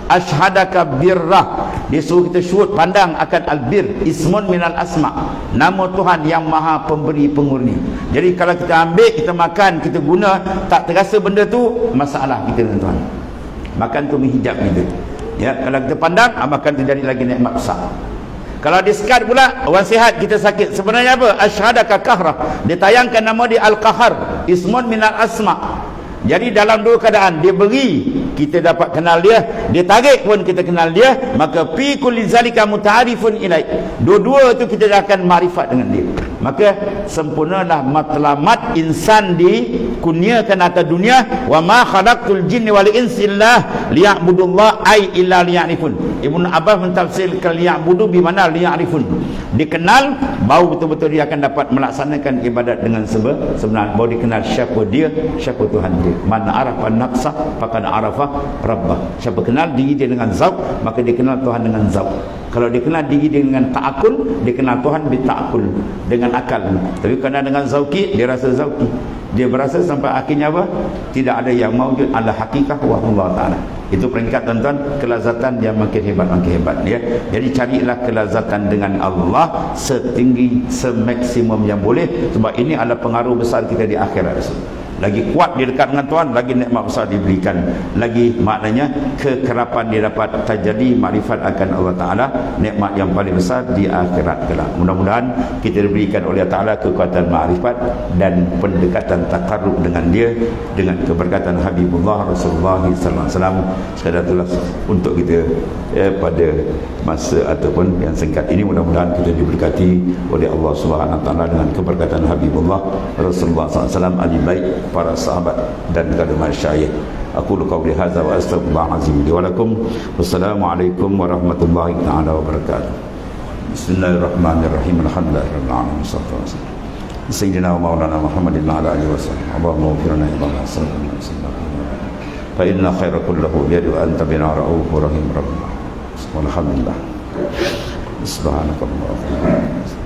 Ashhadaka birrah. Dia suruh kita syuhud, pandang akan albir, ismun minal asma, nama Tuhan yang maha pemberi pengurni. Jadi kalau kita ambil, kita makan, kita guna, tak terasa benda tu, masalah kita dengan Tuhan. Makan tu menghijab kita. Ya, kalau kita pandang, makan tu jadi lagi nikmat besar. Kalau diskat pula, orang sihat, kita sakit, sebenarnya apa? Ashhadaka kahrah. Dia tayangkan nama dia Al-Qahar, ismun minal asma. Jadi dalam dua keadaan, dia beri, kita dapat kenal dia, dia tarik pun kita kenal dia, maka fi kulli zalika muta'arifun ilaih. Dua-dua tu kita akan makrifat dengan dia. Maka sempurnalah matlamat insan dikurniakan atas dunia. Wa ma khalaqtul jinni wal insa illa liya'budullah ay illa liya'rifun. Ibnu Abbas mentafsirkan liya'budu bi mana liya'rifun. Dikenal, baru betul-betul dia akan dapat melaksanakan ibadat dengan sebenar. Baru dikenal siapa dia, siapa Tuhan dia. Man arafa nafsa faqad arafa rabbah. Siapa kenal diri dia dengan zauq, maka dia kenal Tuhan dengan zauq. Kalau dia kenal diri dia dengan ta'akul, dia kenal Tuhan bita'akul, dengan akal. Tapi kerana dengan zauqi, dia rasa zauqi. Dia berasa sampai akhirnya apa? Tidak ada yang maujud ala hakikah wa Allah Ta'ala. Itu peringkat, tuan-tuan, kelazatan yang makin hebat, makin hebat, ya. Jadi carilah kelazatan dengan Allah setinggi, semaksimum yang boleh, sebab ini adalah pengaruh besar kita di akhirat. lagi kuat dia dekat dengan Tuhan, lagi nikmat besar diberikan, lagi maknanya kekerapan dia dapat terjadi makrifat akan Allah Ta'ala, nikmat yang paling besar di akhirat kelak. Mudah-mudahan kita diberikan oleh Allah Ta'ala kekuatan makrifat dan pendekatan takarrub dengan dia dengan keberkatan Habibullah Rasulullah sallallahu alaihi wasallam. Sekadar itulah untuk kita pada masa ataupun yang singkat ini, mudah-mudahan kita diberkati oleh Allah Subhanahu wa taala dengan keberkatan Habibullah Rasulullah sallallahu alaihi wasallam, ahli bait, para sahabat dan kada masyayikh. Aku qauli hadza wa astaghfirullahalazim li wa lakum. Wassalamualaikum warahmatullahi taala wabarakatuh. Bismillahirrahmanirrahim. Alhamdulillahirabbil alamin. Sayyidina wa maulana Muhammadin wa ala alihi wasallam. Allahumma ighfir lana wa sallallahu alaihi wasallam. Fa inna khaira kullahu bi yadi wa anta bina raufur rahim. Rabbana walhamdulillah. Subhanakallahumma wa bihamdika.